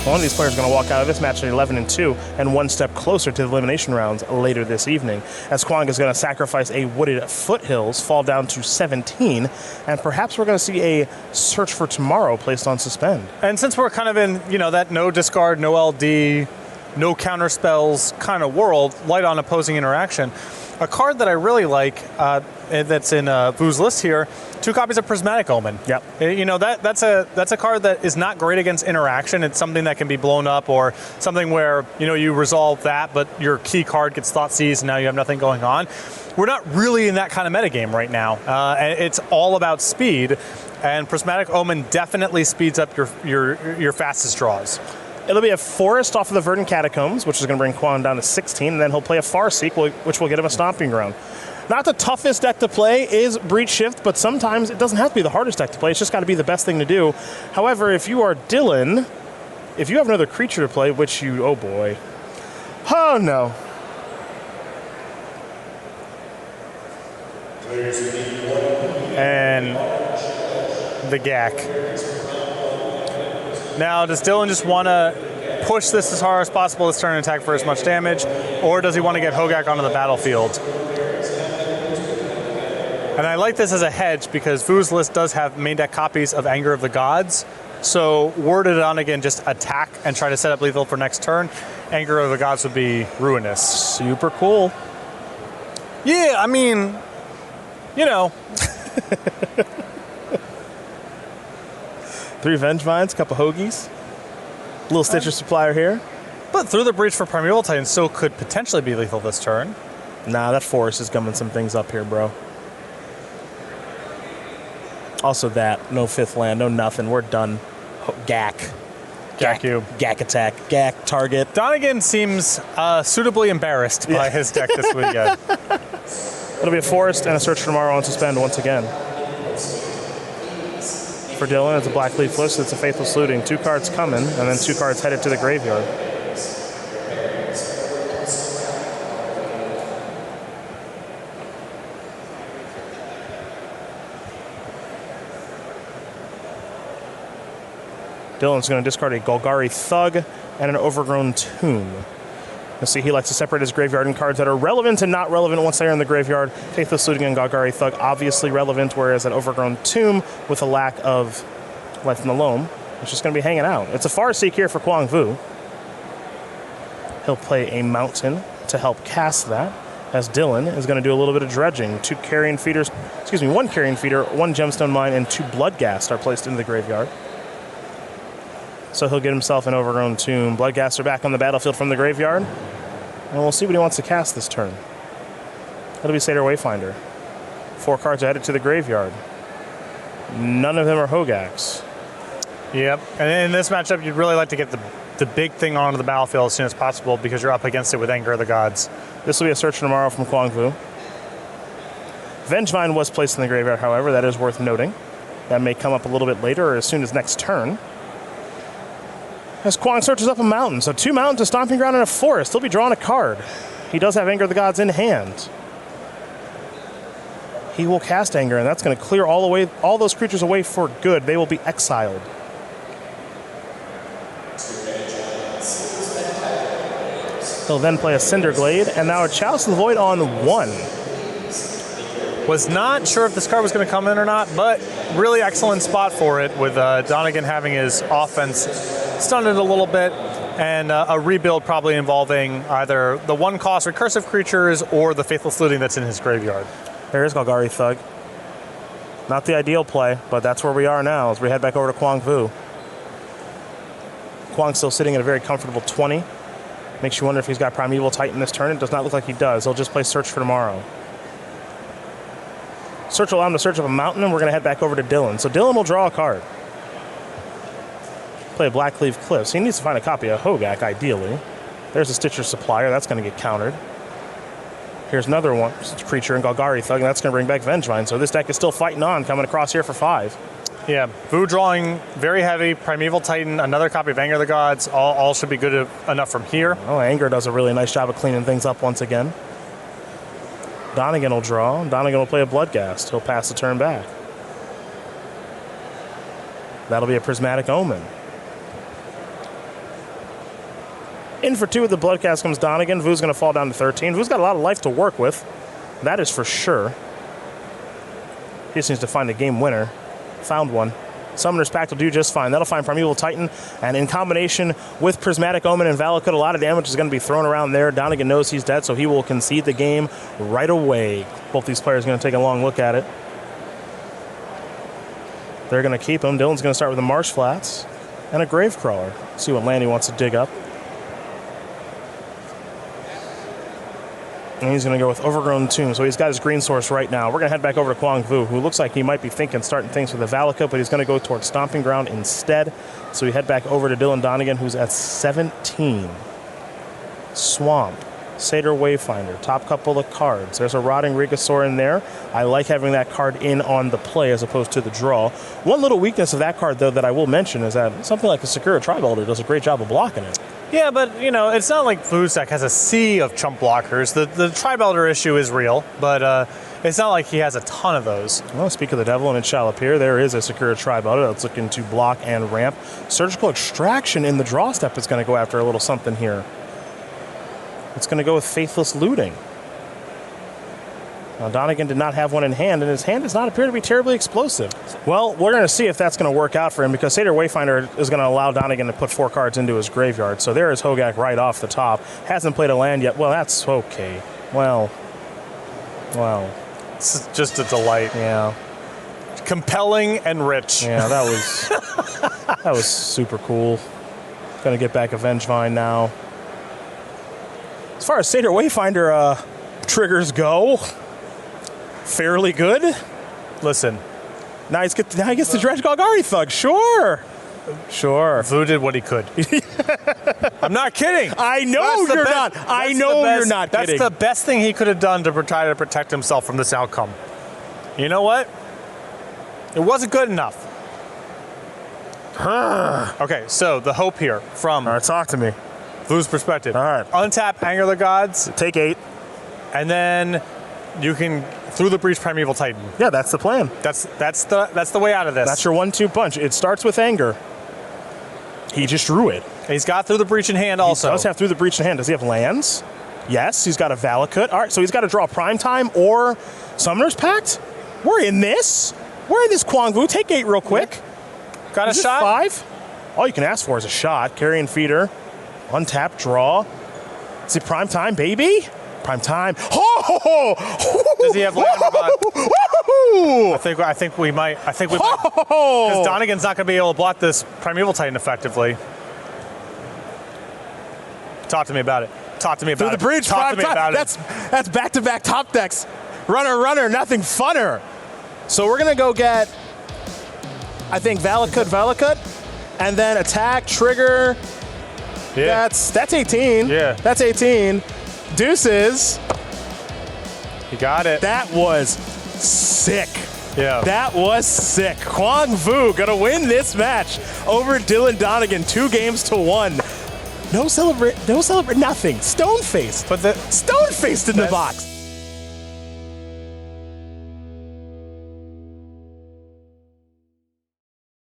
One of these players is going to walk out of this match at 11-2 and one step closer to the elimination rounds later this evening, as Quang is going to sacrifice a Wooded Foothills, fall down to 17, and perhaps we're going to see a Search for Tomorrow placed on suspend. And since we're kind of in, that no discard, no LD, no counter spells kind of world, light on opposing interaction, a card that I really like that's in Vu's list here, 2 copies of Prismatic Omen. Yep. That's a card that is not great against interaction. It's something that can be blown up, or something where you resolve that, but your key card gets thought seized and now you have nothing going on. We're not really in that kind of metagame right now. And it's all about speed, and Prismatic Omen definitely speeds up your fastest draws. It'll be a Forest off of the Verdant Catacombs, which is going to bring Quang down to 16, and then he'll play a Farseek, which will get him a Stomping Ground. Not the toughest deck to play is Breachshift, but sometimes it doesn't have to be the hardest deck to play. It's just got to be the best thing to do. However, if you are Dylan, if you have another creature to play, which you, oh boy. Oh no. And the Hogaak. Now, does Dylan just want to push this as hard as possible this turn and attack for as much damage, or does he want to get Hogaak onto the battlefield? And I like this as a hedge because Vu's list does have main deck copies of Anger of the Gods. So were to Donegan just attack and try to set up lethal for next turn, Anger of the Gods would be ruinous. Super cool. Yeah, I mean, 3 Vengevines, couple Hoagies, little Stitcher Supplier here. But through the Breach for Primeval Titan still could potentially be lethal this turn. Nah, that Forest is gumming some things up here, bro. Also that, no 5th land, no nothing, we're done. Hogaak. Gack you. Hogaak attack, Hogaak target. Donegan seems suitably embarrassed by his deck this weekend. It'll be a Forest and a Search for Tomorrow on suspend once again. For Dylan, it's a Black Leaf List, it's a Faithless Looting. 2 cards coming, and then 2 cards headed to the graveyard. Dylan's going to discard a Golgari Thug and an Overgrown Tomb. You'll see he likes to separate his graveyard in cards that are relevant and not relevant once they're in the graveyard. Faithless Looting and Golgari Thug obviously relevant, whereas an Overgrown Tomb with a lack of life in the loam is just going to be hanging out. It's a Farseek here for Quang Vu. He'll play a Mountain to help cast that, as Dylan is going to do a little bit of dredging. 1 Carrion Feeder, 1 Gemstone Mine, and 2 Bloodghast are placed into the graveyard. So he'll get himself an Overgrown Tomb. Bloodghasts are back on the battlefield from the graveyard. And we'll see what he wants to cast this turn. That'll be Satyr Wayfinder. 4 cards are headed to the graveyard. None of them are Hogaaks. Yep. And in this matchup, you'd really like to get the big thing onto the battlefield as soon as possible because you're up against it with Anger of the Gods. This will be a Search for Tomorrow from Quang Vu. Vengevine was placed in the graveyard, however. That is worth noting. That may come up a little bit later or as soon as next turn. As Quang searches up a mountain. So 2 mountains, a Stomping Ground, and a Forest. He'll be drawing a card. He does have Anger of the Gods in hand. He will cast Anger, and that's going to clear all those creatures away for good. They will be exiled. He'll then play a Cinderglade, and now a Chalice of the Void on 1. Was not sure if this card was going to come in or not, but really excellent spot for it with Donegan having his offense stunted a little bit, and a rebuild probably involving either the 1-cost recursive creatures or the Faithless Looting that's in his graveyard. There's Golgari Thug. Not the ideal play, but that's where we are now as we head back over to Quang Vu. Quang's still sitting at a very comfortable 20. Makes you wonder if he's got Primeval Titan this turn. It does not look like he does. He'll just play Search for Tomorrow. Search will allow him to search up a mountain, and we're going to head back over to Dylan. So Dylan will draw a card. Play a Blackleaf Cliffs. He needs to find a copy of Hogaak, ideally. There's a Stitcher Supplier. That's going to get countered. Here's another one, creature in Golgari Thug, and that's going to bring back Vengevine. So this deck is still fighting on, coming across here for 5. Yeah, Vu drawing very heavy. Primeval Titan, another copy of Anger of the Gods. All should be good enough from here. Oh, Anger does a really nice job of cleaning things up once again. Donegan will draw. Donegan will play a Bloodghast. He'll pass the turn back. That'll be a Prismatic Omen. In for 2 with the Bloodcast comes Donegan. Vu's going to fall down to 13. Vu's got a lot of life to work with. That is for sure. He just needs to find a game winner. Found one. Summoner's Pact will do just fine. That'll find Primeval Titan. And in combination with Prismatic Omen and Valakut, a lot of damage is going to be thrown around there. Donegan knows he's dead, so he will concede the game right away. Both these players are going to take a long look at it. They're going to keep him. Dylan's going to start with a Marsh Flats and a Gravecrawler. See what land he wants to dig up. And he's going to go with Overgrown Tomb. So he's got his green source right now. We're going to head back over to Quang Vu, who looks like he might be starting things with the Valakut, but he's going to go towards Stomping Ground instead. So we head back over to Dylan Donegan, who's at 17. Swamp. Satyr Wayfinder. Top couple of cards. There's a Rotting Rigosaur in there. I like having that card in on the play as opposed to the draw. One little weakness of that card, though, that I will mention is that something like the Sakura Tri-Belter does a great job of blocking it. Yeah, but, you know, it's not like Vu's deck has a sea of chump blockers. The Tri-Belter issue is real, but it's not like he has a ton of those. Well, speak of the devil, and it shall appear, there is a Sakura Tri-Belter that's looking to block and ramp. Surgical Extraction in the draw step is going to go after a little something here. It's going to go with Faithless Looting. Now, Donegan did not have one in hand, and his hand does not appear to be terribly explosive. Well, we're going to see if that's going to work out for him, because Satyr Wayfinder is going to allow Donegan to put 4 cards into his graveyard. So there is Hogaak right off the top. Hasn't played a land yet. Well, that's okay. Well. It's just a delight. Yeah. Compelling and rich. Yeah, that was super cool. Going to get back a Vengevine now. As far as Satyr Wayfinder triggers go, fairly good. Listen. Now he gets to dredge Golgari Thug. Sure. Vu did what he could. I'm not kidding. I know you're not. I know you're not kidding. That's the best thing he could have done to try to protect himself from this outcome. You know what? It wasn't good enough. Okay, so the hope here from... All right, talk to me. Vu's perspective. All right. Untap Anger the Gods. Take 8. And then you can, through the Breach, Primeval Titan. Yeah, that's the plan. That's the way out of this. That's your 1-2 punch. It starts with Anger. He just drew it. He's got Through the Breach in hand also. He does have Through the Breach in hand. Does he have lands? Yes, he's got a Valakut. All right, so he's got to draw Primetime or Summoner's Pact. We're in this. We're in this, Quang Vu. Take 8 real quick. Got a shot? 5? All you can ask for is a shot. Carrion Feeder. Untap, draw. Is it Primetime, baby? Primetime. Oh! Does he have land on the bot? I think we might. Because Donegan's not going to be able to block this Primeval Titan effectively. Talk to me about it. Through the Breach, Talk to me about it. That's back-to-back top decks. Runner, nothing funner. So we're going to go get, I think, Valakut, and then attack, trigger. Yeah. That's 18. Yeah. That's 18. Deuces. You got it. That was sick. Yeah. That was sick. Quang Vu gonna win this match over Dylan Donegan 2-1. No celebrate, nothing. Stone-faced. But Stone-faced in the box.